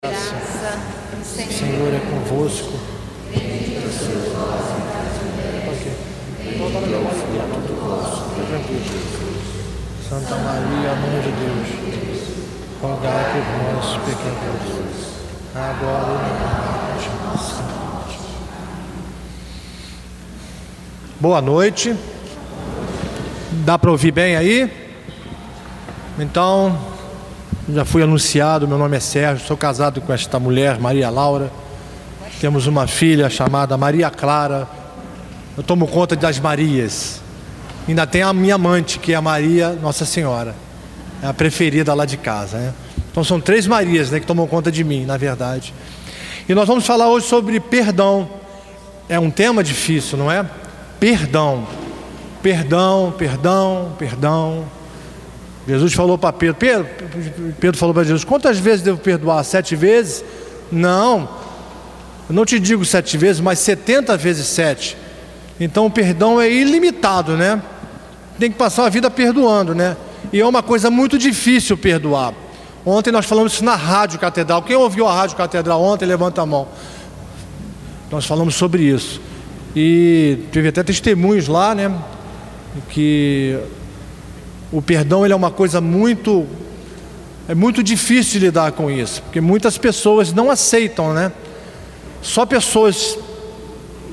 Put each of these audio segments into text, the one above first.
Graça, o Senhor é convosco. Santa Maria, Mãe de Deus, rogai por nós, pecadores, agora e na hora de nossa morte. Boa noite. Dá para ouvir bem aí? Então, já fui anunciado, meu nome é Sérgio, sou casado com esta mulher, Maria Laura. Temos uma filha chamada Maria Clara. Eu tomo conta das Marias. Ainda tem a minha amante, que é a Maria Nossa Senhora. É a preferida lá de casa, né? Então são 3 Marias, né, que tomam conta de mim, na verdade. E nós vamos falar hoje sobre perdão. É um tema difícil, não é? Perdão. Perdão, perdão, perdão. Jesus falou para Pedro falou para Jesus: quantas vezes devo perdoar? 7 vezes? Não, eu não te digo 7 vezes, mas 70 vezes 7. Então o perdão é ilimitado, né? Tem que passar a vida perdoando, né? E é uma coisa muito difícil perdoar. Ontem nós falamos isso na Rádio Catedral. Quem ouviu a Rádio Catedral ontem, levanta a mão. Nós falamos sobre isso. E teve até testemunhos lá, né? Que o perdão, ele é uma coisa muito difícil de lidar com isso, porque muitas pessoas não aceitam, né? Só pessoas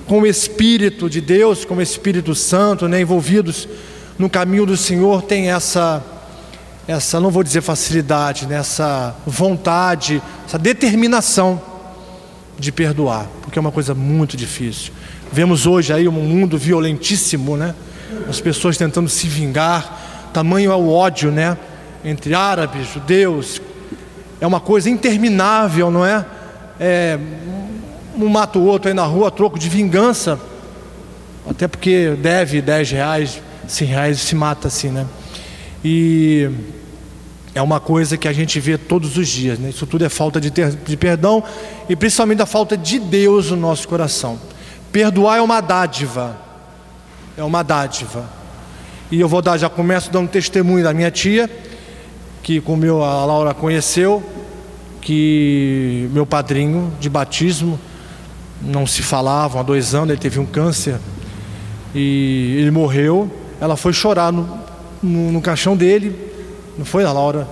com o Espírito de Deus, com o Espírito Santo, né, envolvidos no caminho do Senhor, tem essa, não vou dizer facilidade, né, essa vontade, essa determinação de perdoar, porque é uma coisa muito difícil. Vemos hoje aí um mundo violentíssimo, né? As pessoas tentando se vingar. Tamanho é o ódio, né? Entre árabes, judeus. É uma coisa interminável, não é? Um mata o outro aí na rua a troco de vingança. Até porque deve 10 reais, 100 reais, se mata assim, né? E é uma coisa que a gente vê todos os dias, né? Isso tudo é falta de perdão, e principalmente a falta de Deus no nosso coração. Perdoar é uma dádiva. É uma dádiva. E eu já começo dando testemunho da minha tia, que como a Laura conheceu, que meu padrinho de batismo, não se falavam há 2 anos, ele teve um câncer, e ele morreu. Ela foi chorar no caixão dele, não foi a Laura?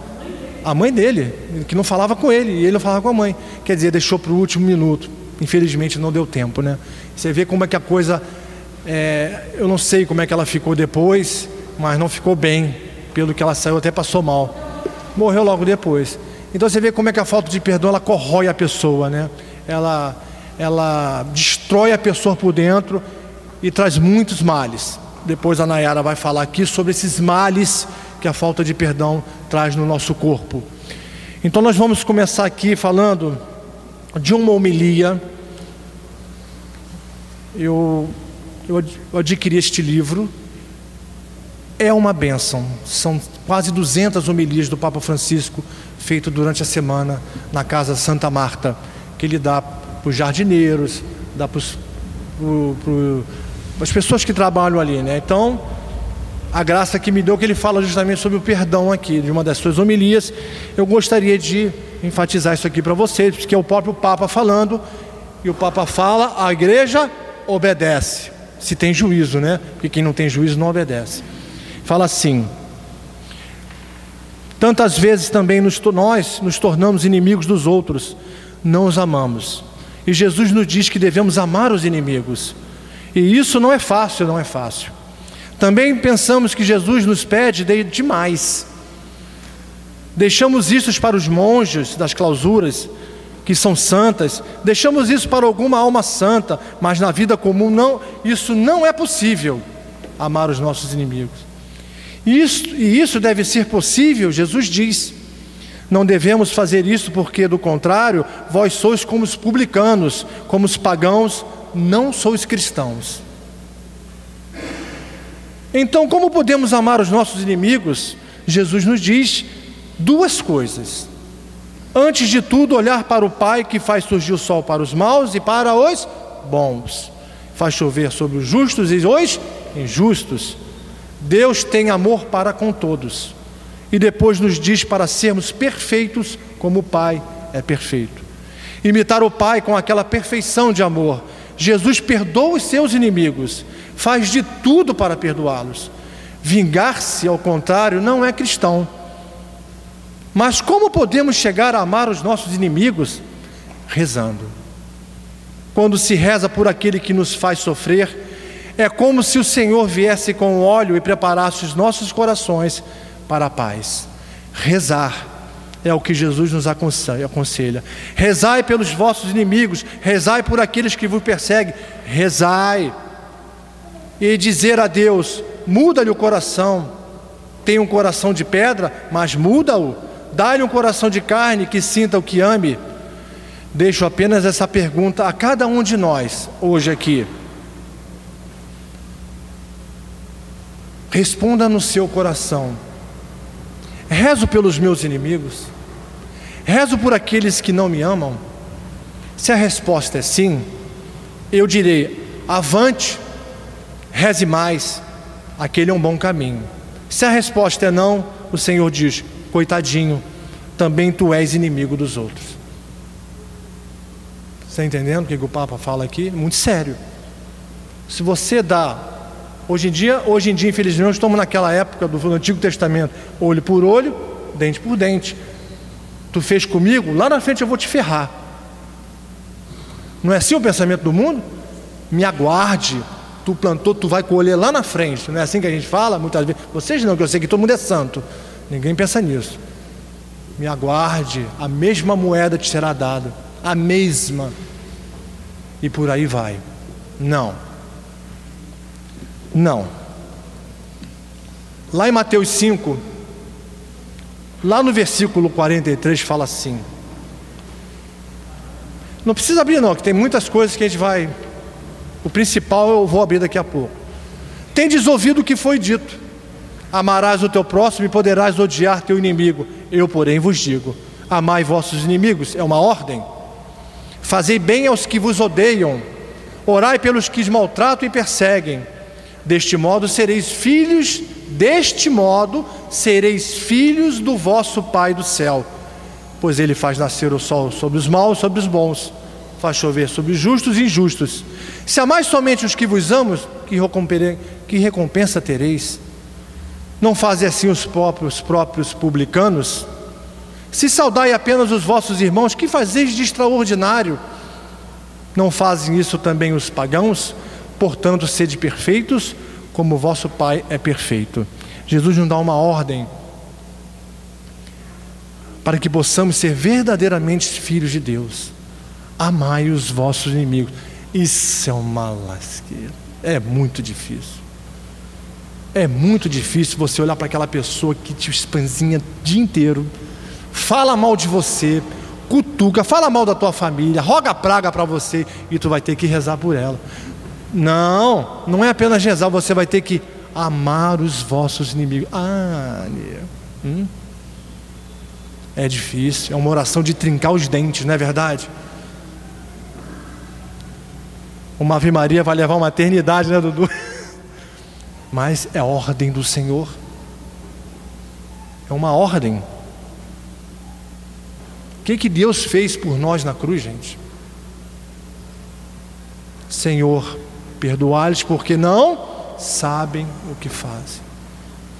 A mãe dele, que não falava com ele, e ele não falava com a mãe. Quer dizer, deixou para o último minuto. Infelizmente não deu tempo, né? Você vê como é que a coisa... eu não sei como é que ela ficou depois, mas não ficou bem. Pelo que ela saiu, até passou mal. Morreu logo depois. Então você vê como é que a falta de perdão, ela corrói a pessoa, né? Ela destrói a pessoa por dentro e traz muitos males. Depois a Nayara vai falar aqui sobre esses males que a falta de perdão traz no nosso corpo. Então nós vamos começar aqui falando de uma homilia. Eu adquiri este livro. É uma bênção. São quase 200 homilias do Papa Francisco, feito durante a semana na Casa Santa Marta, que ele dá para os jardineiros, dá para as pessoas que trabalham ali, né? Então, a graça que me deu, que ele fala justamente sobre o perdão aqui, de uma das suas homilias. Eu gostaria de enfatizar isso aqui para vocês, porque é o próprio Papa falando, e o Papa fala, a igreja obedece, se tem juízo, né? Porque quem não tem juízo não obedece. Fala assim: tantas vezes também nós nos tornamos inimigos dos outros, não os amamos. E Jesus nos diz que devemos amar os inimigos. E isso não é fácil, não é fácil. Também pensamos que Jesus nos pede demais. Deixamos isso para os monges das clausuras, que são santas, deixamos isso para alguma alma santa, mas na vida comum não, isso não é possível, amar os nossos inimigos. E isso deve ser possível, Jesus diz. Não devemos fazer isso porque, do contrário, vós sois como os publicanos, como os pagãos, não sois cristãos. Então, como podemos amar os nossos inimigos? Jesus nos diz 2 coisas. Antes de tudo, olhar para o Pai, que faz surgir o sol para os maus e para os bons. Faz chover sobre os justos e os injustos. Deus tem amor para com todos. E depois nos diz para sermos perfeitos como o Pai é perfeito. Imitar o Pai com aquela perfeição de amor. Jesus perdoa os seus inimigos, faz de tudo para perdoá-los. Vingar-se, ao contrário, não é cristão. Mas como podemos chegar a amar os nossos inimigos? Rezando. Quando se reza por aquele que nos faz sofrer, é como se o Senhor viesse com óleo e preparasse os nossos corações para a paz. Rezar é o que Jesus nos aconselha. Rezai pelos vossos inimigos, rezai por aqueles que vos perseguem, rezai. E dizer a Deus: muda-lhe o coração. Tem um coração de pedra, mas muda-o. Dá-lhe um coração de carne, que sinta o que ame. Deixo apenas essa pergunta a cada um de nós, hoje aqui. Responda no seu coração: rezo pelos meus inimigos? Rezo por aqueles que não me amam? Se a resposta é sim, eu direi: avante, reze mais, aquele é um bom caminho. Se a resposta é não, o Senhor diz: coitadinho, também tu és inimigo dos outros. Está entendendo o que o Papa fala aqui? Muito sério. Se você dá, hoje em dia infelizmente nós estamos naquela época do Antigo Testamento, olho por olho, dente por dente. Tu fez comigo, lá na frente eu vou te ferrar. Não é assim o pensamento do mundo? Me aguarde, tu plantou, tu vai colher lá na frente. Não é assim que a gente fala muitas vezes? Vocês não, que eu sei que todo mundo é santo. Ninguém pensa nisso. Me aguarde, a mesma moeda te será dada, a mesma. E por aí vai. Não. Não. Lá em Mateus 5, lá no versículo 43 fala assim. Não precisa abrir não, que tem muitas coisas que a gente vai. O principal eu vou abrir daqui a pouco. Tendes ouvido o que foi dito: amarás o teu próximo e poderás odiar teu inimigo. Eu, porém, vos digo: amai vossos inimigos. É uma ordem. Fazei bem aos que vos odeiam, orai pelos que os maltratam e perseguem. Deste modo sereis filhos do vosso Pai do céu, pois Ele faz nascer o sol sobre os maus e sobre os bons, faz chover sobre os justos e injustos. Se amais somente os que vos amam, que recompensa tereis? Não fazem assim os próprios publicanos? Se saudai apenas os vossos irmãos, que fazeis de extraordinário? Não fazem isso também os pagãos? Portanto, sede perfeitos, como o vosso Pai é perfeito. Jesus nos dá uma ordem para que possamos ser verdadeiramente filhos de Deus. Amai os vossos inimigos. Isso é uma lasqueira. É muito difícil. É muito difícil você olhar para aquela pessoa que te espanzinha o dia inteiro, fala mal de você, cutuca, fala mal da tua família, roga praga para você, e tu vai ter que rezar por ela. Não, não é apenas rezar, você vai ter que amar os vossos inimigos. É difícil, é uma oração de trincar os dentes, não é verdade? Uma Ave Maria vai levar uma eternidade, né, Dudu? Mas é a ordem do Senhor. É uma ordem. O que Deus fez por nós na cruz, gente? Senhor, perdoai-lhes porque não sabem o que fazem.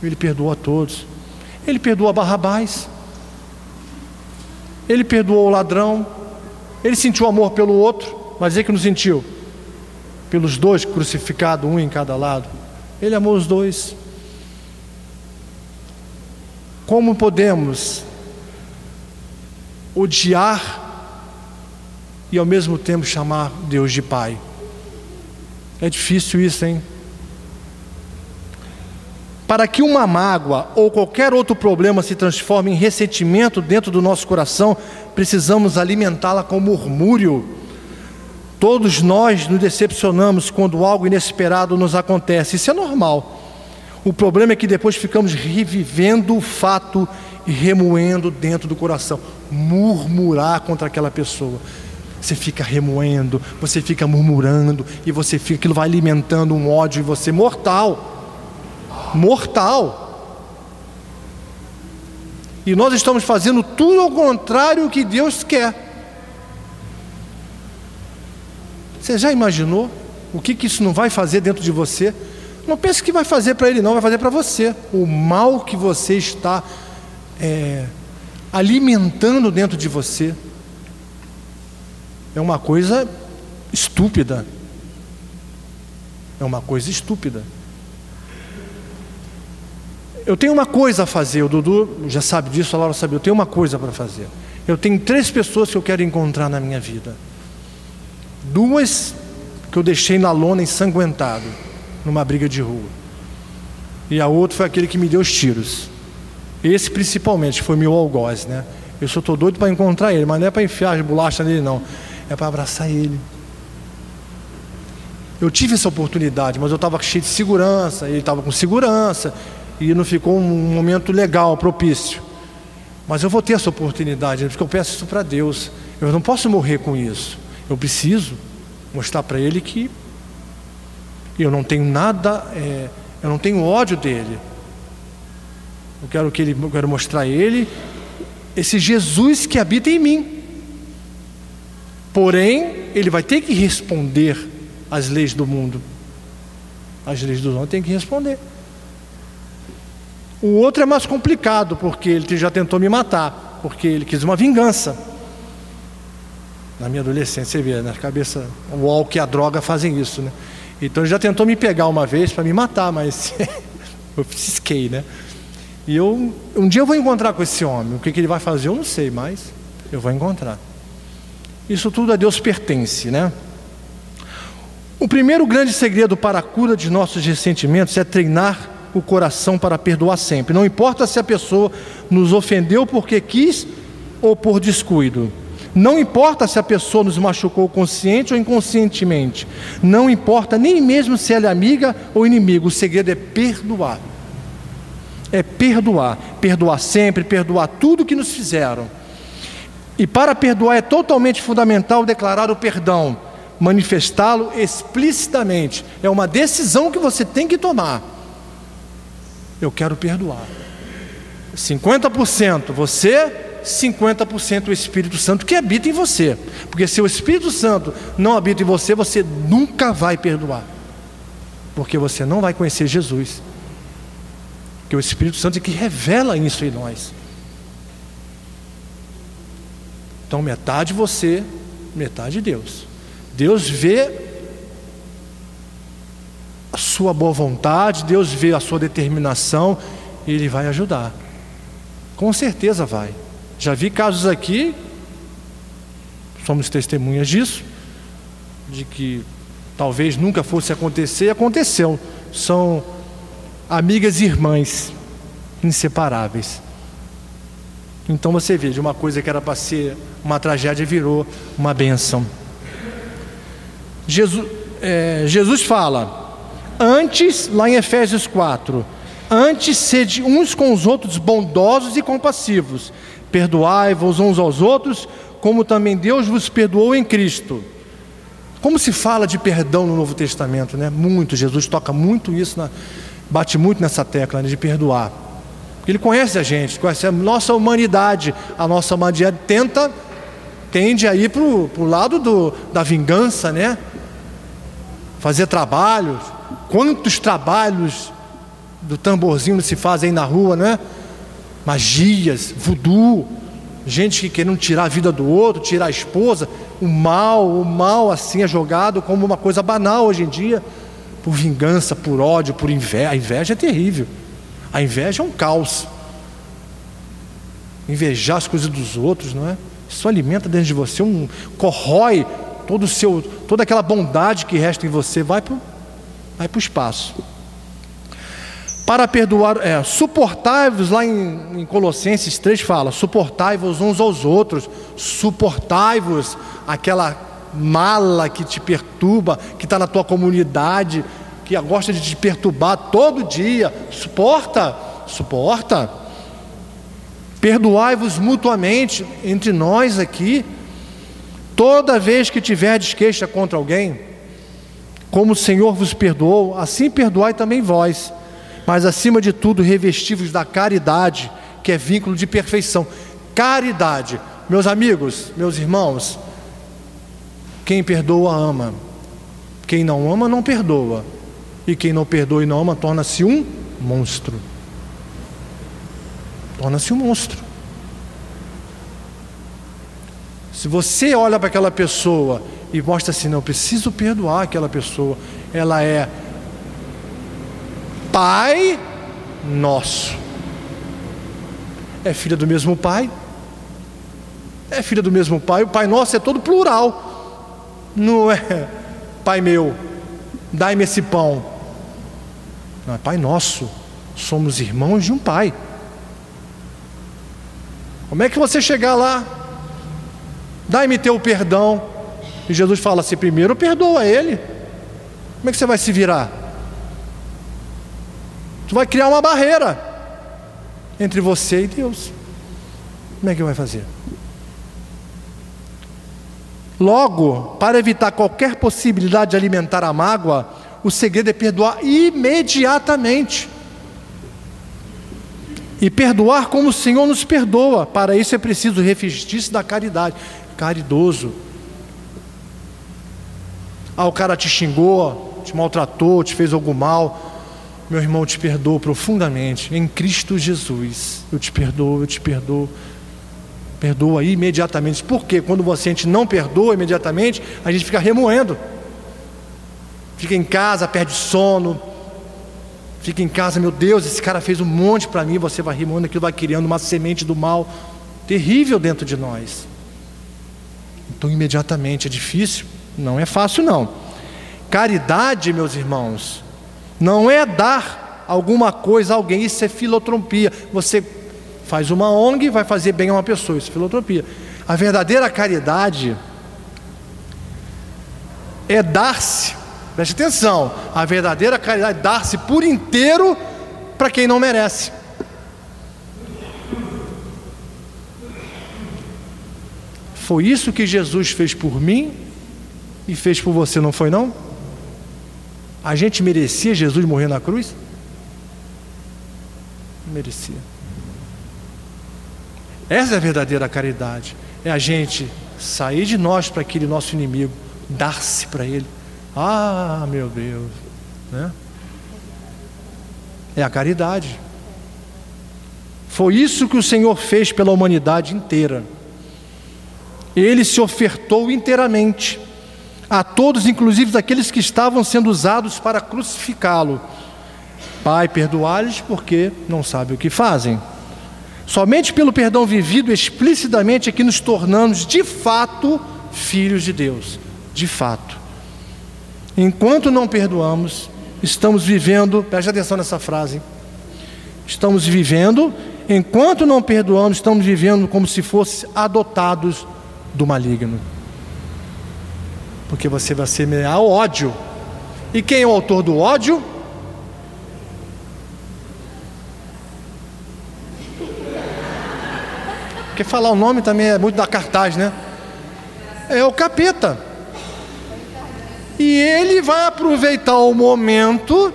Ele perdoa a todos. Ele perdoa Barrabás. Ele perdoou o ladrão. Ele sentiu amor pelo outro. Mas dizer que não sentiu? Pelos dois crucificados, um em cada lado. Ele amou os dois. Como podemos odiar e ao mesmo tempo chamar Deus de Pai? É difícil isso, hein? Para que uma mágoa ou qualquer outro problema se transforme em ressentimento dentro do nosso coração, precisamos alimentá-la com murmúrio. Todos nós nos decepcionamos quando algo inesperado nos acontece. Isso é normal. O problema é que depois ficamos revivendo o fato e remoendo dentro do coração. Murmurar contra aquela pessoa. Você fica remoendo, você fica murmurando, e aquilo vai alimentando um ódio em você mortal. Mortal. E nós estamos fazendo tudo ao contrário do que Deus quer. Você já imaginou o que isso não vai fazer dentro de você? Não pense que vai fazer para ele não, vai fazer para você. O mal que você está alimentando dentro de você é uma coisa estúpida. É uma coisa estúpida. Eu tenho uma coisa a fazer, o Dudu já sabe disso, a Laura sabe, eu tenho uma coisa para fazer. Eu tenho 3 pessoas que eu quero encontrar na minha vida. 2 que eu deixei na lona ensanguentado, numa briga de rua. E a outra foi aquele que me deu os tiros. Esse principalmente, foi meu algoz, né? Eu só estou doido para encontrar ele, mas não é para enfiar as bolachas nele não. É para abraçar ele. Eu tive essa oportunidade, mas eu estava cheio de segurança, ele estava com segurança, e não ficou um momento legal, propício. Mas eu vou ter essa oportunidade, porque eu peço isso para Deus. Eu não posso morrer com isso. Eu preciso mostrar para ele que eu não tenho nada, eu não tenho ódio dele. Eu quero mostrar a ele esse Jesus que habita em mim. Porém, ele vai ter que responder às leis do mundo. As leis do mundo tem que responder. O outro é mais complicado, porque ele já tentou me matar, porque ele quis uma vingança. Na minha adolescência, você vê, na cabeça, o álcool e a droga fazem isso, né? Então ele já tentou me pegar uma vez para me matar, mas eu cisquei, né? E um dia eu vou encontrar com esse homem. O que ele vai fazer eu não sei, mas eu vou encontrar. Isso tudo a Deus pertence, né? O primeiro grande segredo para a cura de nossos ressentimentos é treinar o coração para perdoar sempre. Não importa se a pessoa nos ofendeu porque quis ou por descuido. Não importa se a pessoa nos machucou consciente ou inconscientemente. Não importa nem mesmo se ela é amiga ou inimigo. O segredo é perdoar. É perdoar. Perdoar sempre, perdoar tudo que nos fizeram. E para perdoar é totalmente fundamental declarar o perdão, manifestá-lo explicitamente. É uma decisão que você tem que tomar. Eu quero perdoar. 50% você, 50% o Espírito Santo que habita em você. Porque se o Espírito Santo não habita em você, você nunca vai perdoar. Porque você não vai conhecer Jesus. Porque o Espírito Santo é que revela isso em nós. Então metade você, metade Deus. Deus vê a sua boa vontade, Deus vê a sua determinação e Ele vai ajudar. Com certeza vai. Já vi casos aqui, somos testemunhas disso, de que talvez nunca fosse acontecer, e aconteceu. São amigas e irmãs inseparáveis. Então você vê, de uma coisa que era para ser uma tragédia virou uma bênção. Jesus fala, antes, lá em Efésios 4, antes sede uns com os outros bondosos e compassivos, perdoai-vos uns aos outros, como também Deus vos perdoou em Cristo. Como se fala de perdão no Novo Testamento, né? Muito, Jesus toca muito isso, bate muito nessa tecla, né, de perdoar. Ele conhece a gente, conhece a nossa humanidade. A nossa humanidade tende a ir para o lado da vingança, né? Fazer trabalhos. Quantos trabalhos do tamborzinho se fazem aí na rua, né? Magias, voodoo, gente que querendo tirar a vida do outro, tirar a esposa. O mal assim é jogado como uma coisa banal hoje em dia, por vingança, por ódio, por inveja. A inveja é terrível. A inveja é um caos. Invejar as coisas dos outros, não é? Isso alimenta dentro de você, corrói toda aquela bondade que resta em você, vai para o espaço. Para perdoar, suportai-vos, lá em Colossenses 3 fala, suportai-vos uns aos outros, suportai-vos, aquela mala que te perturba, que está na tua comunidade, que gosta de te perturbar todo dia, suporta. Perdoai-vos mutuamente, entre nós aqui, toda vez que tiverdes queixa contra alguém, como o Senhor vos perdoou, assim perdoai também vós, mas acima de tudo revesti-vos da caridade, que é vínculo de perfeição. Caridade, meus amigos, meus irmãos, quem perdoa ama. Quem não ama não perdoa, e quem não perdoa e não ama torna-se um monstro. Torna-se um monstro. Se você olha para aquela pessoa e mostra assim, não, eu preciso perdoar aquela pessoa, ela é Pai Nosso. É filha do mesmo Pai. É filha do mesmo Pai. O Pai Nosso é todo plural. Não é Pai meu, dai-me esse pão. Não, é Pai Nosso. Somos irmãos de um Pai. Como é que você chegar lá, dai-me teu perdão, e Jesus fala assim, primeiro perdoa ele. Como é que você vai se virar? Tu vai criar uma barreira entre você e Deus. Como é que vai fazer? Logo, para evitar qualquer possibilidade de alimentar a mágoa, o segredo é perdoar imediatamente. E perdoar como o Senhor nos perdoa. Para isso é preciso revestir-se da caridade. Caridoso. Ah, o cara te xingou, te maltratou, te fez algum mal. Meu irmão, eu te perdoo profundamente. Em Cristo Jesus. Eu te perdoo, eu te perdoo. Perdoa imediatamente. Porque quando a gente não perdoa imediatamente, a gente fica remoendo. Fica em casa, perde sono. Fica em casa, meu Deus, esse cara fez um monte para mim. Você vai remoendo aquilo, vai criando uma semente do mal terrível dentro de nós. Então imediatamente, é difícil. Não é fácil não. Caridade, meus irmãos, não é dar alguma coisa a alguém. Isso é filantropia. Você faz uma ONG, vai fazer bem a uma pessoa. Isso é filantropia. A verdadeira caridade é dar-se. Preste atenção. A verdadeira caridade é dar-se por inteiro para quem não merece. Foi isso que Jesus fez por mim e fez por você, não foi não? A gente merecia Jesus morrer na cruz? Não merecia. Essa é a verdadeira caridade. É a gente sair de nós para aquele nosso inimigo, dar-se para ele. Ah, meu Deus, né? É a caridade. Foi isso que o Senhor fez pela humanidade inteira. Ele se ofertou inteiramente a todos, inclusive aqueles que estavam sendo usados para crucificá-lo. Pai, perdoai-lhes porque não sabem o que fazem. Somente pelo perdão vivido explicitamente é que nos tornamos de fato filhos de Deus. De fato. Enquanto não perdoamos, estamos vivendo, preste atenção nessa frase, estamos vivendo, enquanto não perdoamos, estamos vivendo como se fossem adotados do maligno. Porque você vai semear o ódio. E quem é o autor do ódio? Porque falar o nome também é muito da cartaz, né? É o capeta. E ele vai aproveitar o momento,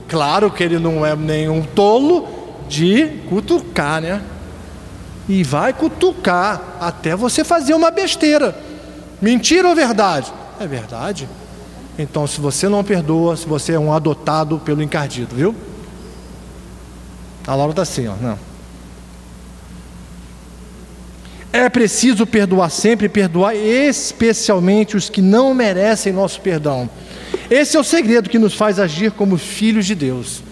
claro que ele não é nenhum tolo, de cutucar, né? E vai cutucar até você fazer uma besteira. Mentira ou verdade? É verdade. Então, se você não perdoa, se você é um adotado pelo encardido, viu? A Laura está assim, ó. Não. É preciso perdoar sempre, perdoar especialmente os que não merecem nosso perdão. Esse é o segredo que nos faz agir como filhos de Deus.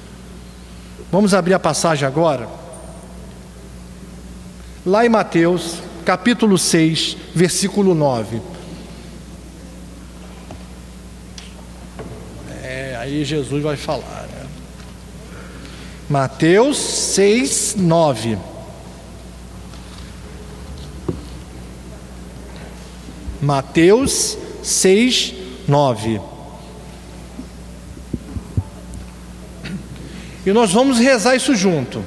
Vamos abrir a passagem agora. Lá em Mateus, capítulo 6, versículo 9. Aí Jesus vai falar, né? Mateus 6, 9. Mateus 6, 9. E nós vamos rezar isso junto.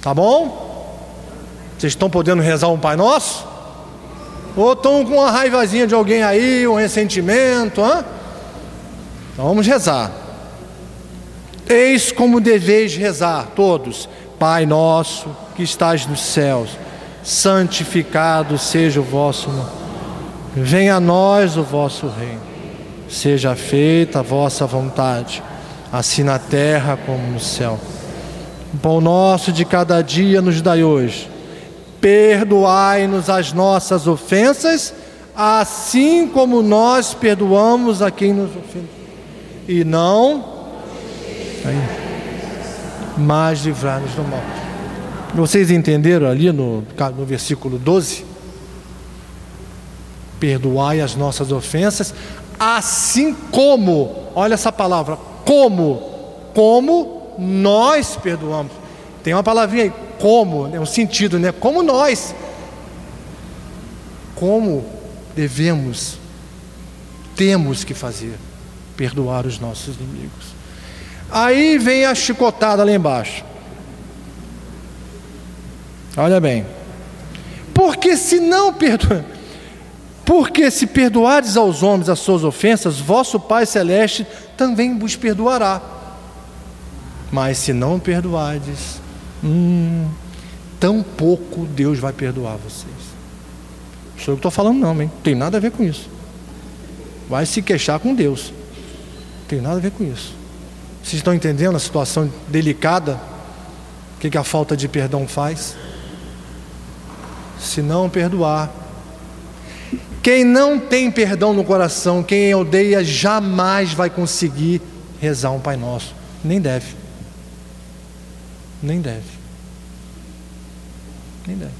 Tá bom? Vocês estão podendo rezar um Pai Nosso? Ou estão com uma raivazinha de alguém aí, um ressentimento, hã? Então vamos rezar. Eis como deveis rezar todos. Pai nosso que estás nos céus, santificado seja o vosso nome. Venha a nós o vosso reino. Seja feita a vossa vontade, assim na terra como no céu. O pão nosso de cada dia nos dai hoje. Perdoai-nos as nossas ofensas, assim como nós perdoamos a quem nos ofende. E não, mas livrai-nos do mal. Vocês entenderam ali no versículo 12? Perdoai as nossas ofensas, assim como, olha essa palavra, como nós perdoamos. Tem uma palavrinha aí, como, é um sentido, né? Como nós. Como temos que fazer, perdoar os nossos inimigos. Aí vem a chicotada lá embaixo. Olha bem. Porque se perdoardes aos homens as suas ofensas, vosso Pai Celeste também vos perdoará. Mas se não perdoardes, tão pouco Deus vai perdoar vocês. Não sou eu que estou falando não, hein? Tem nada a ver com isso. Vai se queixar com Deus. Tem nada a ver com isso. Vocês estão entendendo a situação delicada? O que a falta de perdão faz? Se não perdoar, quem não tem perdão no coração, quem odeia, jamais vai conseguir rezar um Pai Nosso. Nem deve. Nem deve. Nem deve.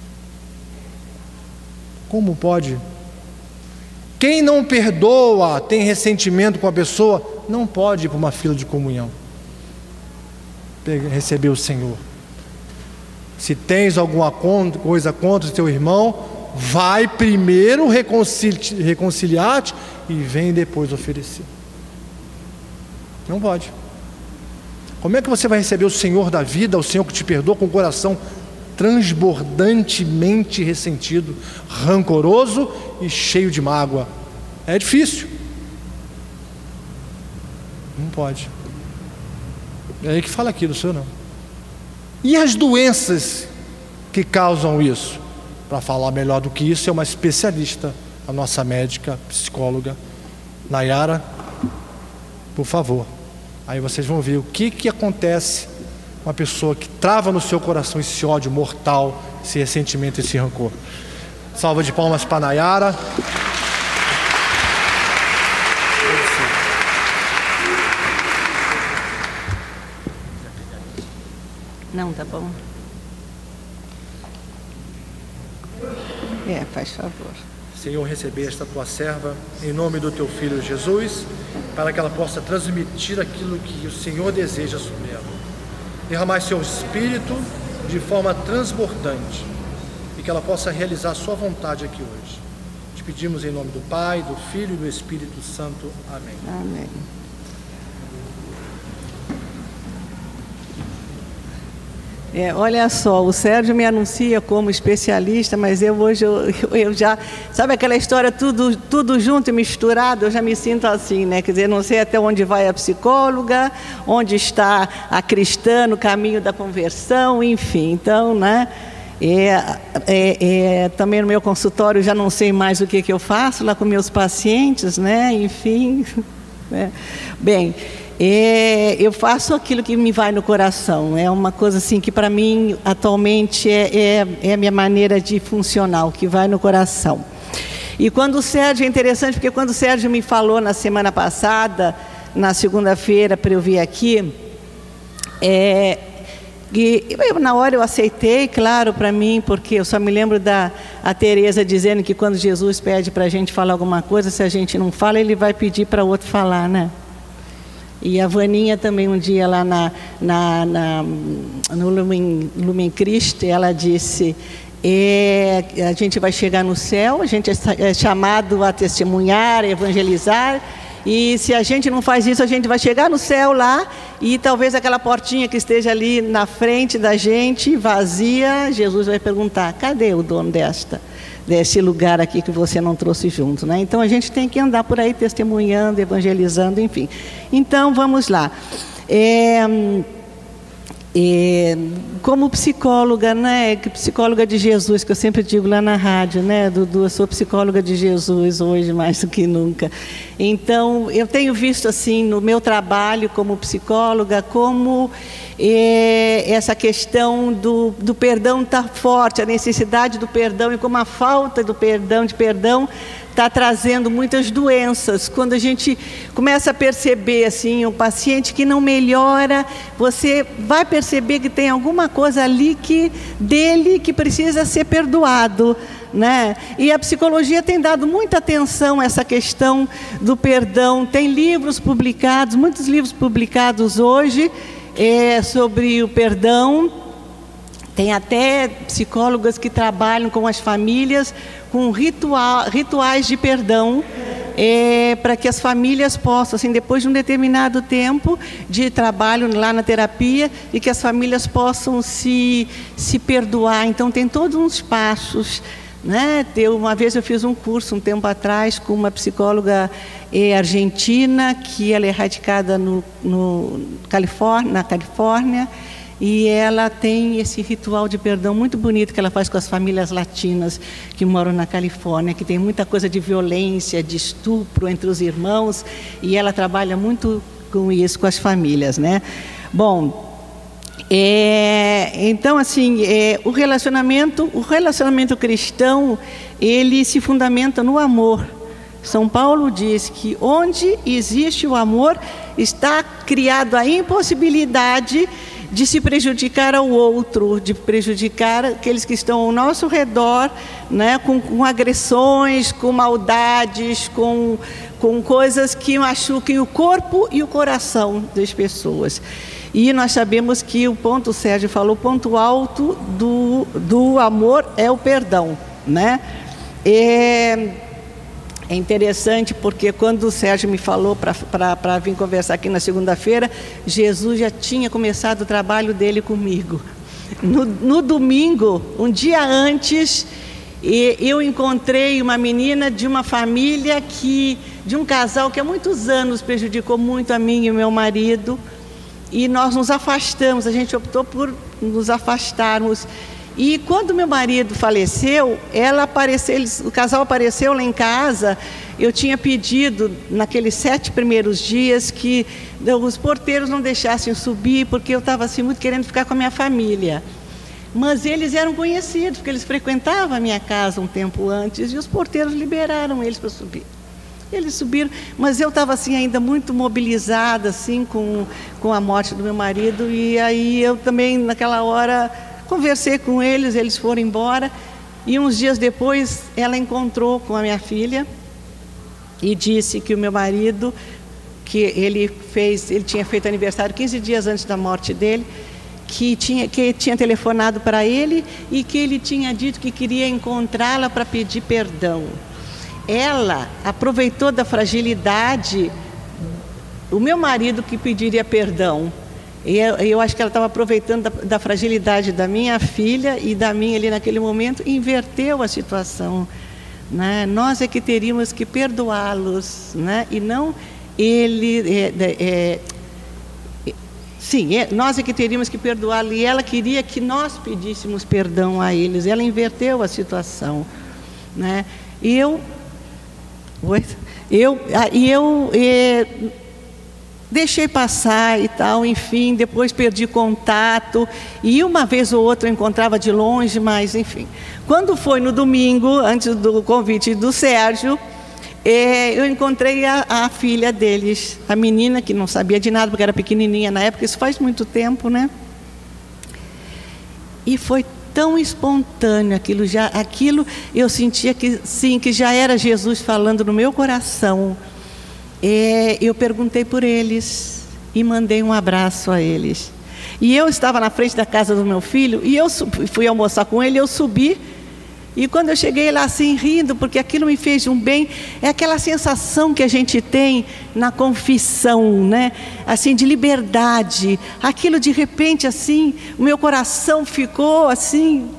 Como pode? Quem não perdoa, tem ressentimento com a pessoa, não pode ir para uma fila de comunhão, receber o Senhor. Se tens alguma coisa contra o teu irmão, vai primeiro reconciliar-te e vem depois oferecer. Não pode. Como é que você vai receber o Senhor da vida, o Senhor que te perdoa, com o coração transbordantemente ressentido, rancoroso e cheio de mágoa? É difícil. Não pode. É aí que fala aqui, do Senhor não. E as doenças que causam isso? Para falar melhor do que isso, é uma especialista, a nossa médica, psicóloga, Nayara, por favor. Aí vocês vão ver o que acontece com uma pessoa que trava no seu coração esse ódio mortal, esse ressentimento, esse rancor. Salva de palmas para Nayara. Não, tá bom. Faz favor. Senhor, receber esta tua serva em nome do teu Filho Jesus, para que ela possa transmitir aquilo que o Senhor deseja sobre ela. Derramar seu Espírito de forma transbordante e que ela possa realizar a sua vontade aqui hoje. Te pedimos em nome do Pai, do Filho e do Espírito Santo. Amém. Amém. Olha só, o Sérgio me anuncia como especialista, mas hoje eu já... Sabe aquela história tudo junto e misturado? Eu já me sinto assim, né? Quer dizer, não sei até onde vai a psicóloga, onde está a cristã no caminho da conversão, enfim. Então, né? Também no meu consultório já não sei mais o que eu faço lá com meus pacientes, né? Enfim. Né? Bem... eu faço aquilo que me vai no coração. É uma coisa assim que para mim atualmente é a minha maneira de funcionar, o que vai no coração. E quando o Sérgio, é interessante porque quando o Sérgio me falou na semana passada, na segunda-feira, para eu vir aqui, na hora eu aceitei, claro, para mim, porque eu só me lembro a Teresa dizendo que quando Jesus pede para a gente falar alguma coisa, se a gente não fala, ele vai pedir para o outro falar, né? E a Vaninha também um dia lá no Lumen Christi, ela disse, a gente vai chegar no céu, a gente é chamado a testemunhar, a evangelizar, e se a gente não faz isso, a gente vai chegar no céu lá, e talvez aquela portinha que esteja ali na frente da gente, vazia, Jesus vai perguntar, cadê o dono desse lugar aqui que você não trouxe junto, né? Então a gente tem que andar por aí testemunhando, evangelizando, enfim. Então vamos lá. Como psicóloga, né, psicóloga de Jesus, que eu sempre digo lá na rádio, né, Dudu, eu sou psicóloga de Jesus hoje mais do que nunca. Então, eu tenho visto assim no meu trabalho como psicóloga, como essa questão do perdão está forte, a necessidade do perdão, e como a falta do perdão, está trazendo muitas doenças. Quando a gente começa a perceber assim, um paciente que não melhora, você vai perceber que tem alguma coisa ali dele que precisa ser perdoado, né? E a psicologia tem dado muita atenção a essa questão do perdão. Tem livros publicados, muitos livros publicados hoje sobre o perdão. Tem até psicólogas que trabalham com as famílias, com rituais de perdão, para que as famílias possam, assim, depois de um determinado tempo de trabalho lá na terapia, e que as famílias possam se perdoar. Então, tem todos uns passos, né? Uma vez eu fiz um curso, um tempo atrás, com uma psicóloga argentina, que ela é radicada na Califórnia, e ela tem esse ritual de perdão muito bonito que ela faz com as famílias latinas que moram na Califórnia, que tem muita coisa de violência, de estupro entre os irmãos, e ela trabalha muito com isso, com as famílias, né? Bom, então, assim, o relacionamento cristão, ele se fundamenta no amor. São Paulo diz que onde existe o amor, está criado a impossibilidade de se prejudicar ao outro, de prejudicar aqueles que estão ao nosso redor, né, com agressões, com maldades, com coisas que machuquem o corpo e o coração das pessoas. E nós sabemos que o Sérgio falou, o ponto alto do amor é o perdão, né? É interessante porque quando o Sérgio me falou para vir conversar aqui na segunda-feira, Jesus já tinha começado o trabalho dele comigo. No domingo, um dia antes, eu encontrei uma menina de uma família de um casal que há muitos anos prejudicou muito a mim e o meu marido, e nós nos afastamos, a gente optou por nos afastarmos. E quando meu marido faleceu, o casal apareceu lá em casa. Eu tinha pedido, naqueles 7 primeiros dias, que os porteiros não deixassem subir, porque eu estava assim, muito querendo ficar com a minha família. Mas eles eram conhecidos, porque eles frequentavam a minha casa um tempo antes, e os porteiros liberaram eles para subir. Eles subiram, mas eu estava assim, ainda muito mobilizada assim, com a morte do meu marido, e aí eu também, naquela hora, conversei com eles, eles foram embora, e uns dias depois ela encontrou com a minha filha e disse que o meu marido, que ele tinha feito aniversário 15 dias antes da morte dele, que tinha telefonado para ele e que ele tinha dito que queria encontrá-la para pedir perdão. Ela aproveitou da fragilidade, o meu marido que pediria perdão. E eu acho que ela estava aproveitando da fragilidade da minha filha e da minha ali naquele momento, e inverteu a situação, né? Nós é que teríamos que perdoá-los, né? E não ele. Nós é que teríamos que perdoá-lo, e ela queria que nós pedíssemos perdão a eles. Ela inverteu a situação, né? Deixei passar e tal, enfim, depois perdi contato, e uma vez ou outra eu encontrava de longe, mas enfim. Quando foi no domingo, antes do convite do Sérgio, eu encontrei a filha deles, a menina que não sabia de nada, porque era pequenininha na época, isso faz muito tempo, né? E foi tão espontâneo aquilo eu sentia que sim, que já era Jesus falando no meu coração. Eu perguntei por eles e mandei um abraço a eles. E eu estava na frente da casa do meu filho, e eu fui almoçar com ele, eu subi, e quando eu cheguei lá assim, rindo, porque aquilo me fez um bem, é aquela sensação que a gente tem na confissão, né? Assim, de liberdade. Aquilo de repente, assim, o meu coração ficou assim,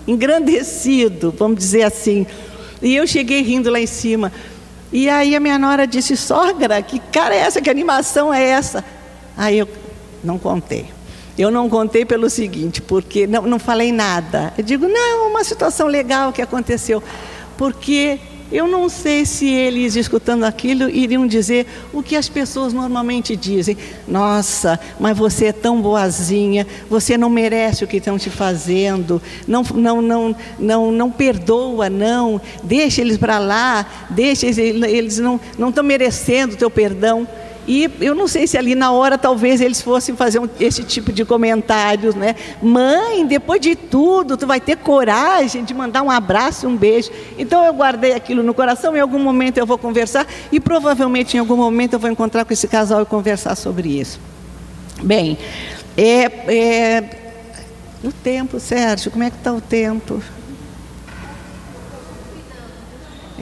engrandecido, vamos dizer assim. E eu cheguei rindo lá em cima. E aí a minha nora disse: sogra, que cara é essa, que animação é essa? Aí eu não contei. Eu não contei pelo seguinte, porque não falei nada. Eu digo, não, uma situação legal que aconteceu. Porque eu não sei se eles, escutando aquilo, iriam dizer o que as pessoas normalmente dizem. Nossa, mas você é tão boazinha, você não merece o que estão te fazendo, não perdoa, não, deixa eles para lá, eles não estão merecendo o teu perdão. E eu não sei se ali na hora talvez eles fossem fazer esse tipo de comentários, né? Mãe, depois de tudo, tu vai ter coragem de mandar um abraço, um beijo. Então eu guardei aquilo no coração, em algum momento eu vou conversar e provavelmente em algum momento eu vou encontrar com esse casal e conversar sobre isso. Bem, o tempo, Sérgio, como é que está o tempo?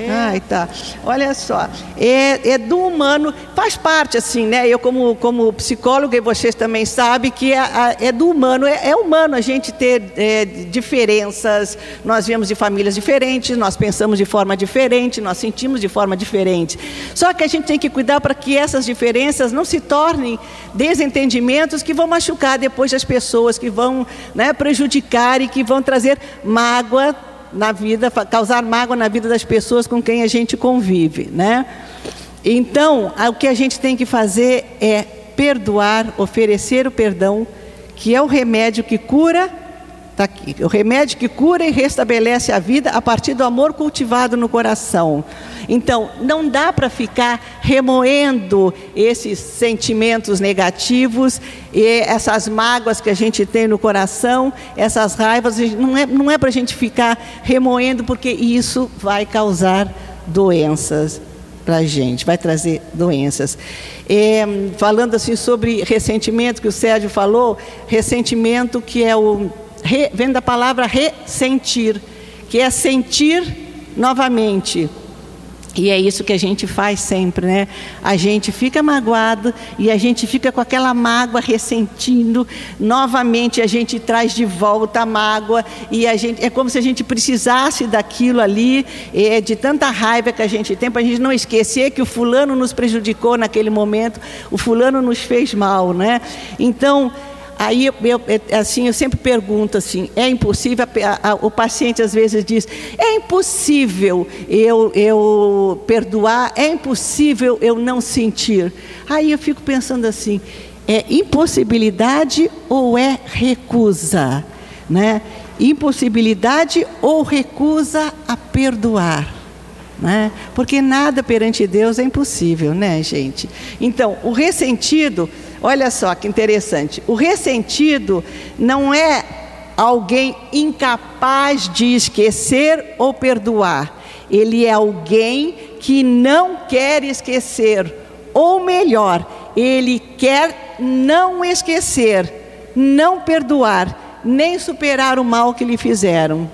Ai, tá. Olha só, é do humano, faz parte assim, né? Eu como psicóloga, e vocês também sabem que é do humano, é humano a gente ter diferenças. Nós viemos de famílias diferentes, nós pensamos de forma diferente, nós sentimos de forma diferente. Só que a gente tem que cuidar para que essas diferenças não se tornem desentendimentos que vão machucar depois as pessoas, que vão, né, prejudicar e que vão trazer mágoa na vida, causar mágoa na vida das pessoas com quem a gente convive, né? Então, o que a gente tem que fazer é perdoar, oferecer o perdão, que é o remédio que cura, tá aqui, o remédio que cura e restabelece a vida a partir do amor cultivado no coração. Então, não dá para ficar remoendo esses sentimentos negativos e essas mágoas que a gente tem no coração, essas raivas, não é para a gente ficar remoendo, porque isso vai causar doenças para a gente, vai trazer doenças. Falando assim sobre ressentimento, que o Sérgio falou, ressentimento que é vem da palavra ressentir, que é sentir novamente. E é isso que a gente faz sempre, né? A gente fica magoado e a gente fica com aquela mágoa ressentindo. Novamente a gente traz de volta a mágoa e é como se a gente precisasse daquilo ali, de tanta raiva que a gente tem, para a gente não esquecer que o fulano nos prejudicou naquele momento, o fulano nos fez mal, né? Então, aí eu sempre pergunto assim, é impossível, o paciente às vezes diz, é impossível eu perdoar, é impossível eu não sentir. Aí eu fico pensando assim, é impossibilidade ou é recusa, né? Impossibilidade ou recusa a perdoar, né? Porque nada perante Deus é impossível, né, gente? Então, o ressentido, olha só que interessante, o ressentido não é alguém incapaz de esquecer ou perdoar, ele é alguém que não quer esquecer, ou melhor, ele quer não esquecer, não perdoar, nem superar o mal que lhe fizeram.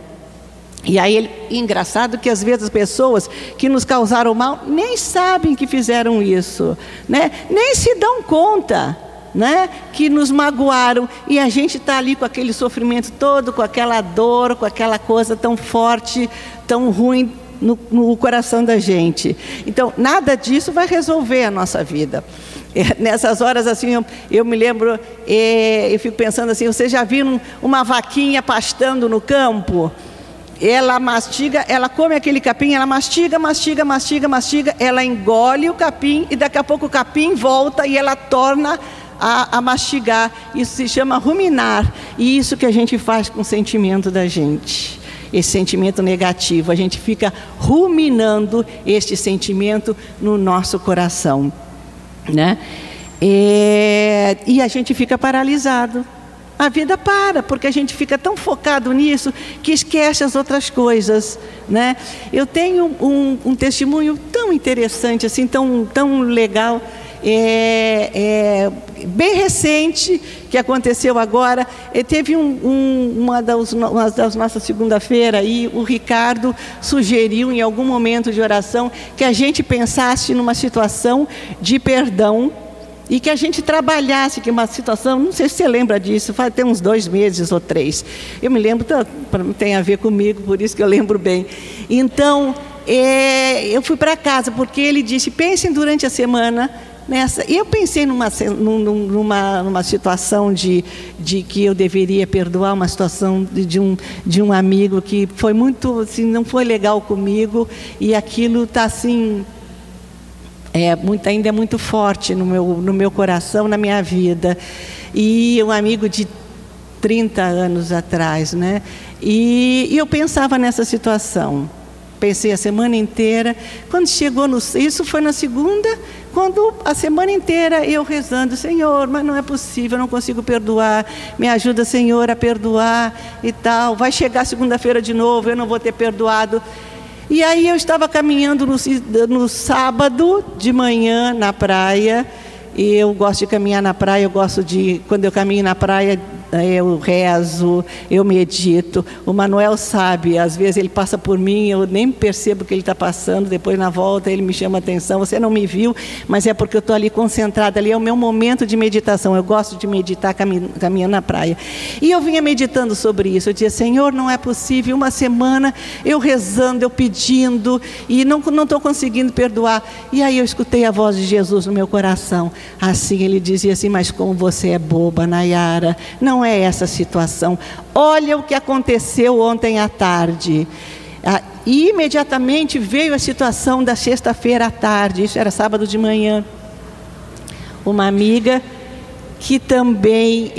E aí, engraçado que às vezes as pessoas que nos causaram mal nem sabem que fizeram isso, né? Nem se dão conta, né? Que nos magoaram, e a gente está ali com aquele sofrimento todo, com aquela dor, com aquela coisa tão forte, tão ruim no coração da gente. Então, nada disso vai resolver a nossa vida. Nessas horas assim, eu me lembro, eu fico pensando assim, vocês já viram uma vaquinha pastando no campo? Ela mastiga, ela come aquele capim, ela mastiga, mastiga, mastiga, mastiga, ela engole o capim e daqui a pouco o capim volta e ela torna a mastigar. Isso se chama ruminar, e isso que a gente faz com o sentimento da gente, esse sentimento negativo, a gente fica ruminando este sentimento no nosso coração, né? E a gente fica paralisado. A vida para, porque a gente fica tão focado nisso que esquece as outras coisas, né? Eu tenho um testemunho tão interessante, assim, tão legal, bem recente, que aconteceu agora. Teve uma das nossas segunda-feira aí, o Ricardo sugeriu em algum momento de oração que a gente pensasse numa situação de perdão, e que a gente trabalhasse, que uma situação, não sei se você lembra disso, faz até uns 2 meses ou 3. Eu me lembro, tem a ver comigo, por isso que eu lembro bem. Então, eu fui para casa, porque ele disse, pensem durante a semana eu pensei numa situação de que eu deveria perdoar, uma situação de um amigo que foi muito, assim, não foi legal comigo, e aquilo está assim, ainda é muito forte no meu coração, na minha vida. E um amigo de 30 anos atrás, né? E eu pensava nessa situação. Pensei a semana inteira. Quando chegou isso foi na segunda, quando a semana inteira eu rezando: Senhor, mas não é possível, eu não consigo perdoar, me ajuda, Senhor, a perdoar e tal. Vai chegar segunda-feira de novo, eu não vou ter perdoado. E aí eu estava caminhando no sábado de manhã na praia. E eu gosto de caminhar na praia, quando eu caminho na praia, eu rezo, eu medito. O Manuel sabe, às vezes ele passa por mim, eu nem percebo que ele está passando, depois na volta ele me chama a atenção: você não me viu, mas é porque eu estou ali concentrada, ali é o meu momento de meditação. Eu gosto de meditar caminhando na praia. E eu vinha meditando sobre isso, eu dizia: Senhor, não é possível, uma semana eu rezando, eu pedindo, e não estou conseguindo perdoar. E aí eu escutei a voz de Jesus no meu coração. Assim, ele dizia assim: mas como você é boba, Nayara, não é essa situação. Olha o que aconteceu ontem à tarde. E imediatamente veio a situação da sexta-feira à tarde, isso era sábado de manhã. Uma amiga que também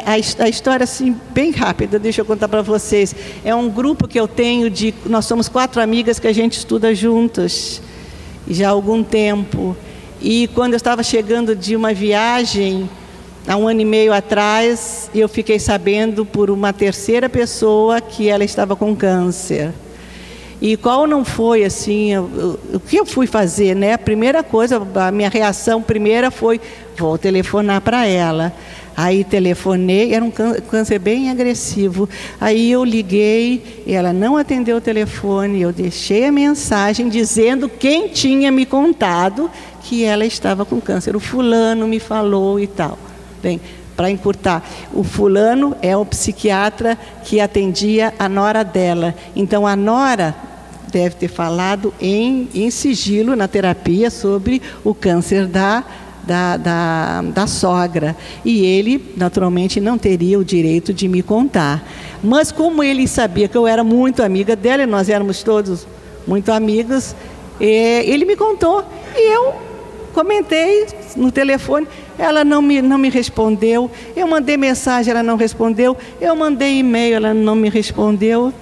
a história assim bem rápida, deixa eu contar para vocês. É um grupo que eu tenho nós somos 4 amigas que a gente estuda juntas já há algum tempo. E quando eu estava chegando de uma viagem, há 1 ano e meio atrás, eu fiquei sabendo por uma terceira pessoa que ela estava com câncer. E qual não foi, assim, o que eu fui fazer, né? A primeira coisa, a minha reação primeira foi: vou telefonar para ela. Aí telefonei, era um câncer bem agressivo. Aí eu liguei, ela não atendeu o telefone, eu deixei a mensagem dizendo quem tinha me contado que ela estava com câncer. O fulano me falou e tal. Bem, para encurtar, o fulano é o psiquiatra que atendia a nora dela. Então a nora deve ter falado em sigilo na terapia sobre o câncer da sogra, e ele naturalmente não teria o direito de me contar. Mas como ele sabia que eu era muito amiga dela, e nós éramos todos muito amigos, ele me contou, e eu comentei no telefone. Ela não me respondeu. Eu mandei mensagem, ela não respondeu. Eu mandei e-mail, ela não me respondeu.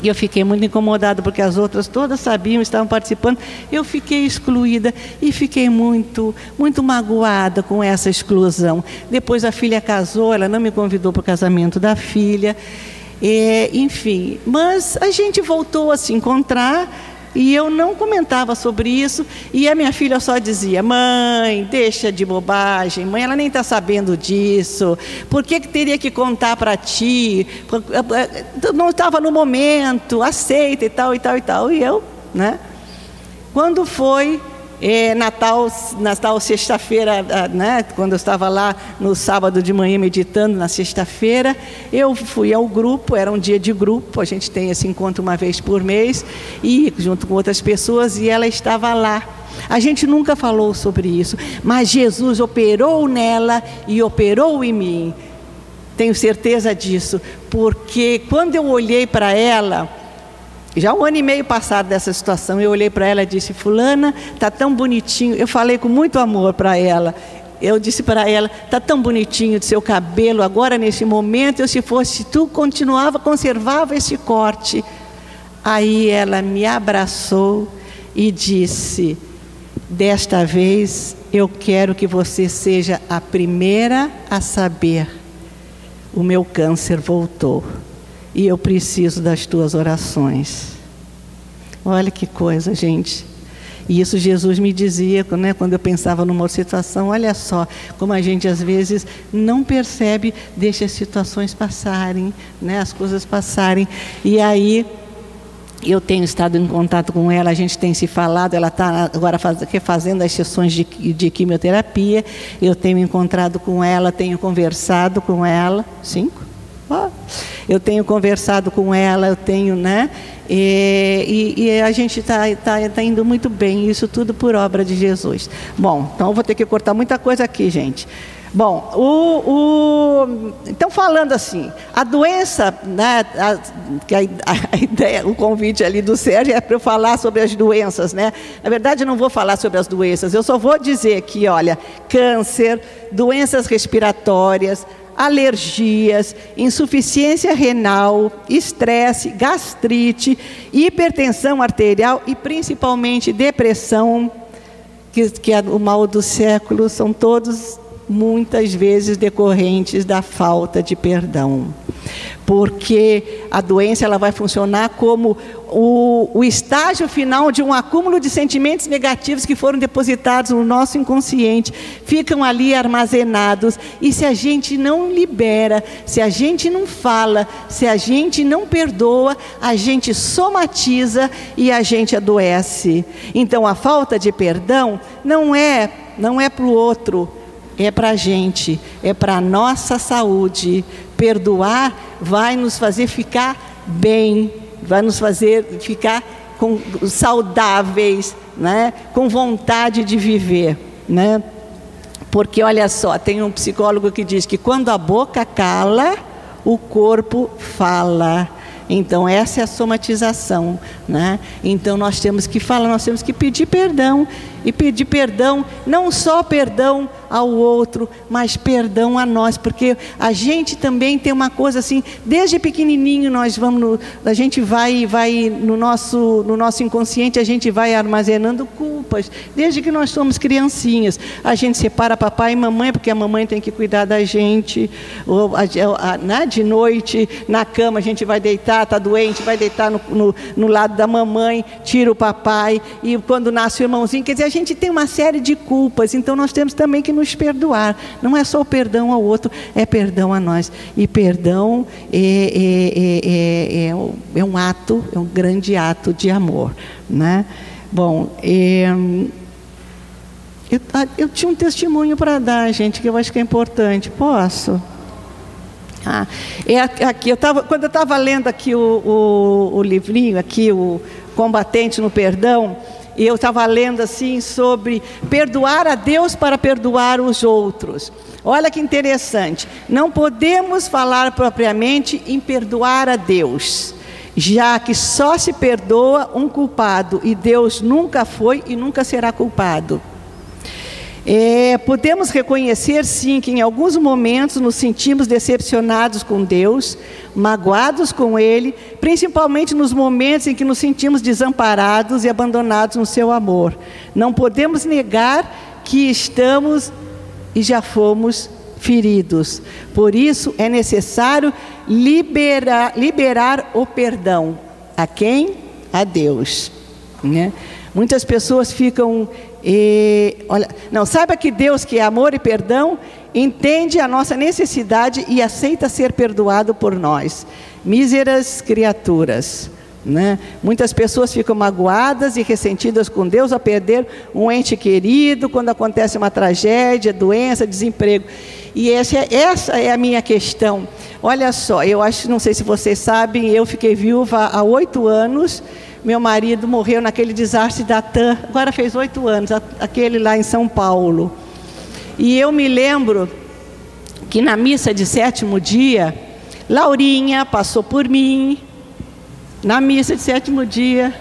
E eu fiquei muito incomodada, porque as outras todas sabiam, estavam participando. Eu fiquei excluída e fiquei muito, muito magoada com essa exclusão. Depois a filha casou, ela não me convidou para o casamento da filha. Enfim, mas a gente voltou a se encontrar e eu não comentava sobre isso. E a minha filha só dizia: mãe, deixa de bobagem, mãe, ela nem está sabendo disso, por que teria que contar para ti? Não estava no momento, aceita e tal, e tal, e tal. E eu, né? Quando foi Natal, sexta-feira, né, quando eu estava lá no sábado de manhã meditando, na sexta-feira, eu fui ao grupo, era um dia de grupo, a gente tem esse encontro uma vez por mês, e junto com outras pessoas, e ela estava lá. A gente nunca falou sobre isso, mas Jesus operou nela e operou em mim. Tenho certeza disso, porque quando eu olhei para ela, já 1 ano e meio passado dessa situação, eu olhei para ela e disse: fulana, está tão bonitinho. Eu falei com muito amor para ela. Eu disse para ela: está tão bonitinho de seu cabelo agora nesse momento. Eu, se fosse tu, conservava esse corte. Aí ela me abraçou e disse: desta vez eu quero que você seja a primeira a saber. O meu câncer voltou. E eu preciso das tuas orações. Olha que coisa, gente. E isso Jesus me dizia, né, quando eu pensava numa situação. Olha só, como a gente às vezes não percebe, deixa as situações passarem, né, as coisas passarem. E aí, eu tenho estado em contato com ela, a gente tem se falado. Ela está agora fazendo as sessões de quimioterapia. Eu tenho encontrado com ela, tenho conversado com ela. 5? Eu tenho conversado com ela, eu tenho, né? E a gente tá indo muito bem, isso tudo por obra de Jesus. Bom, então eu vou ter que cortar muita coisa aqui, gente. Bom, então falando assim, a doença, né, a ideia, o convite ali do Sérgio é para eu falar sobre as doenças, né? Na verdade, eu não vou falar sobre as doenças, eu só vou dizer que, olha, câncer, doenças respiratórias, alergias, insuficiência renal, estresse, gastrite, hipertensão arterial e principalmente depressão, que é o mal do século, são todos muitas vezes decorrentes da falta de perdão. Porque a doença ela vai funcionar como o estágio final de um acúmulo de sentimentos negativos que foram depositados no nosso inconsciente, ficam ali armazenados, e se a gente não libera, se a gente não fala, se a gente não perdoa, a gente somatiza e a gente adoece. Então a falta de perdão não é para o outro, é para a gente, é para a nossa saúde. Perdoar vai nos fazer ficar bem, vai nos fazer ficar saudáveis, né? Com vontade de viver, né? Porque olha só, tem um psicólogo que diz que quando a boca cala, o corpo fala. Então essa é a somatização, né? Então nós temos que falar, nós temos que pedir perdão, e pedir perdão, não só perdão ao outro, mas perdão a nós, porque a gente também tem uma coisa assim, desde pequenininho a gente vai no nosso inconsciente, a gente vai armazenando culpas, desde que nós somos criancinhas. A gente separa papai e mamãe, porque a mamãe tem que cuidar da gente, né? De noite, na cama, a gente vai deitar, está doente, vai deitar no lado da mamãe, tira o papai, e quando nasce o irmãozinho, quer dizer, a gente tem uma série de culpas, então nós temos também que nos perdoar. Não é só o perdão ao outro, é perdão a nós. E perdão é um ato, é um grande ato de amor, né? Bom, eu tinha um testemunho para dar, gente, que eu acho que é importante. Posso? Aqui, quando eu estava lendo aqui o livrinho, aqui, o Combatente no Perdão, e eu estava lendo assim sobre perdoar a Deus para perdoar os outros. Olha que interessante, não podemos falar propriamente em perdoar a Deus, já que só se perdoa um culpado, e Deus nunca foi e nunca será culpado. Podemos reconhecer sim que em alguns momentos nos sentimos decepcionados com Deus, magoados com Ele, principalmente nos momentos em que nos sentimos desamparados e abandonados no seu amor. Não podemos negar que estamos e já fomos feridos. Por isso é necessário liberar o perdão. A quem? A Deus, né? Muitas pessoas ficam... saiba que Deus, que é amor e perdão, entende a nossa necessidade e aceita ser perdoado por nós, míseras criaturas, né? Muitas pessoas ficam magoadas e ressentidas com Deus ao perder um ente querido, quando acontece uma tragédia, doença, desemprego. E essa é a minha questão. Olha só, não sei se vocês sabem, eu fiquei viúva há 8 anos. Meu marido morreu naquele desastre da TAM, agora fez 8 anos, aquele lá em São Paulo. E eu me lembro que na missa de 7º dia, Laurinha passou por mim, na missa de 7º dia.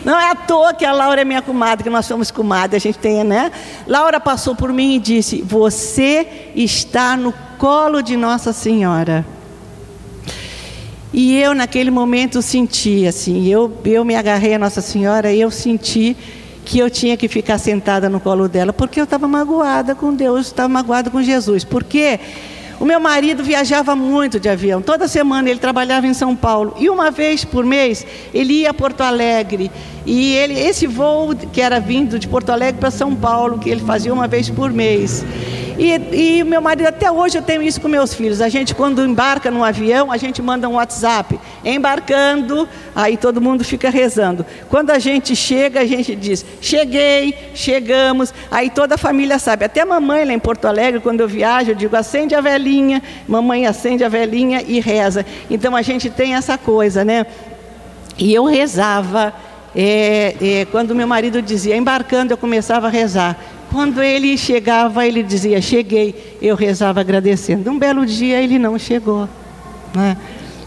Não é à toa que a Laura é minha comadre, que nós somos comadres, a gente tem, né? Laura passou por mim e disse: você está no colo de Nossa Senhora. E eu naquele momento senti assim, eu me agarrei a Nossa Senhora e eu senti que eu tinha que ficar sentada no colo dela, porque eu estava magoada com Deus, estava magoada com Jesus. Porque o meu marido viajava muito de avião, toda semana ele trabalhava em São Paulo, e uma vez por mês ele ia a Porto Alegre, e esse voo que era vindo de Porto Alegre para São Paulo, que ele fazia uma vez por mês, E o meu marido, até hoje eu tenho isso com meus filhos. A gente, quando embarca num avião, a gente manda um WhatsApp, embarcando, aí todo mundo fica rezando. Quando a gente chega, a gente diz, cheguei, chegamos, aí toda a família sabe. Até a mamãe lá em Porto Alegre, quando eu viajo, eu digo, acende a velinha, mamãe acende a velinha e reza. Então a gente tem essa coisa, né? E eu rezava, quando meu marido dizia, embarcando, eu começava a rezar. Quando ele chegava, ele dizia, cheguei, eu rezava agradecendo. Um belo dia ele não chegou, né?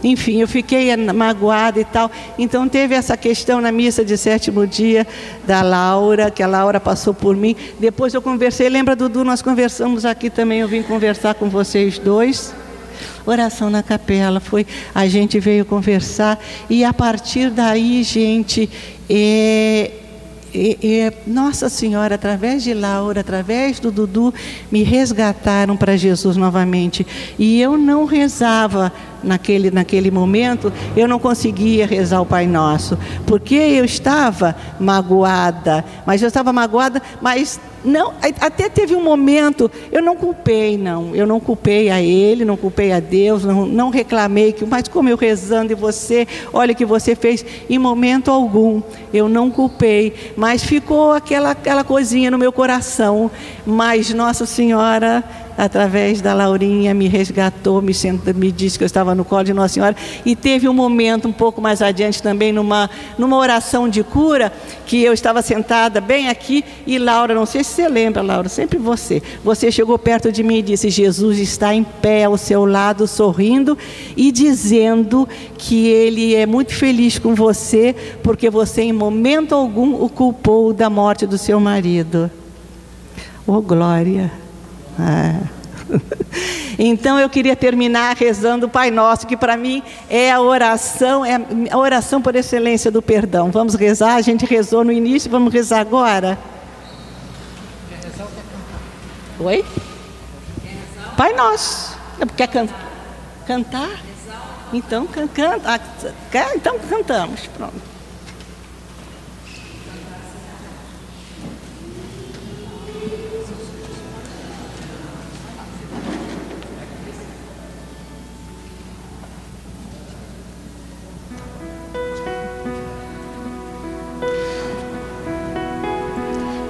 Enfim, eu fiquei magoada e tal. Então teve essa questão na missa de 7º dia da Laura, que a Laura passou por mim. Depois eu conversei, lembra, Dudu, nós conversamos aqui também, eu vim conversar com vocês dois. Oração na capela, a gente veio conversar, e a partir daí, gente, Nossa Senhora, através de Laura, através do Dudu, me resgataram para Jesus novamente. E eu não rezava naquele momento, eu não conseguia rezar o Pai Nosso, porque eu estava magoada, mas não, até teve um momento, eu não culpei a ele, não culpei a Deus, não reclamei, mas como eu rezando e você, olha o que você fez, em momento algum, eu não culpei, mas ficou aquela coisinha no meu coração. Mas Nossa Senhora, através da Laurinha, me resgatou, me disse que eu estava no colo de Nossa Senhora, e teve um momento um pouco mais adiante também, numa oração de cura, que eu estava sentada bem aqui, e Laura, não sei se você lembra, Laura, sempre você chegou perto de mim e disse, Jesus está em pé ao seu lado, sorrindo, e dizendo que Ele é muito feliz com você, porque você em momento algum o culpou da morte do seu marido. Oh, glória! Então eu queria terminar rezando o Pai Nosso, que para mim é a oração por excelência do perdão. Vamos rezar, a gente rezou no início, vamos rezar agora? Oi? Pai Nosso. Quer cantar? Então canta. Então cantamos, pronto.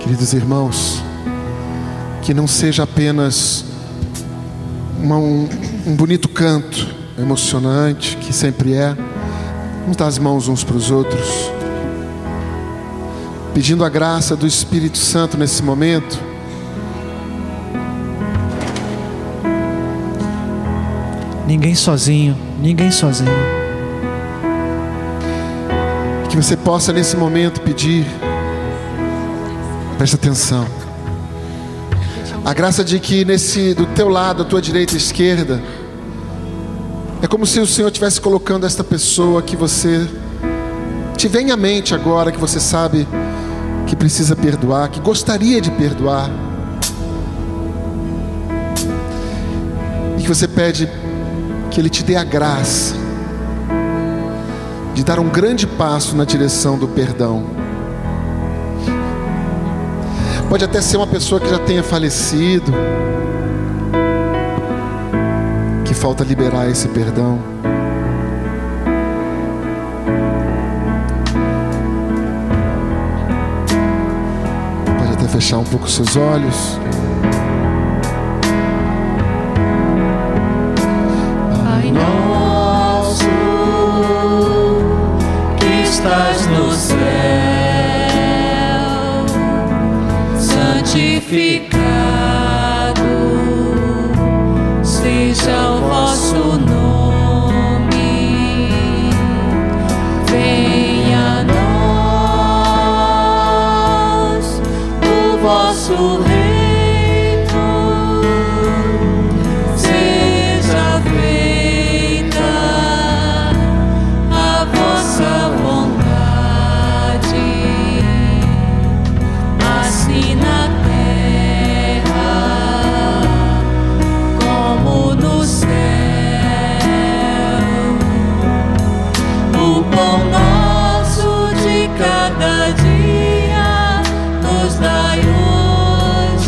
Queridos irmãos, que não seja apenas um bonito canto emocionante, que sempre é. Vamos dar as mãos uns para os outros, pedindo a graça do Espírito Santo nesse momento. Ninguém sozinho, ninguém sozinho. Que você possa nesse momento pedir, presta atenção, a graça de que do teu lado, à tua direita e esquerda, é como se o Senhor estivesse colocando esta pessoa que você te vem à mente agora, que você sabe que precisa perdoar, que gostaria de perdoar, e que você pede que Ele te dê a graça de dar um grande passo na direção do perdão. Pode até ser uma pessoa que já tenha falecido, que falta liberar esse perdão. Pode até fechar um pouco os seus olhos. Pai nosso, que estás no céu, santificado seja o vosso nome, venha a nós o vosso reino, seja feita a vossa vontade, assim na pão nosso de cada dia nos dai hoje,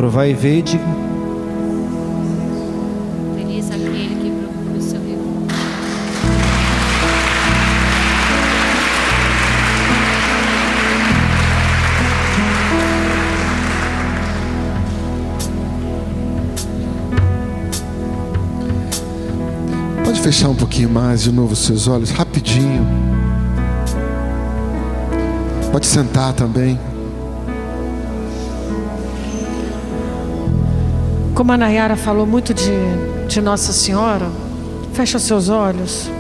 Provai e vede. Feliz aquele que procura o seu refúgio. Pode fechar um pouquinho mais de novo os seus olhos, rapidinho. Pode sentar também. Como a Nayara falou muito de Nossa Senhora, fecha seus olhos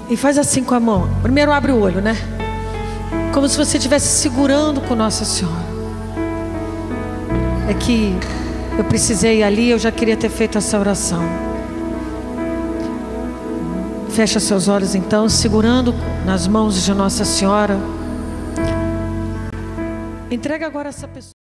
e faz assim com a mão. Primeiro abre o olho, né? Como se você estivesse segurando com Nossa Senhora. É que eu precisei ir ali, eu já queria ter feito essa oração. Fecha seus olhos então, segurando nas mãos de Nossa Senhora. Entrega agora essa pessoa.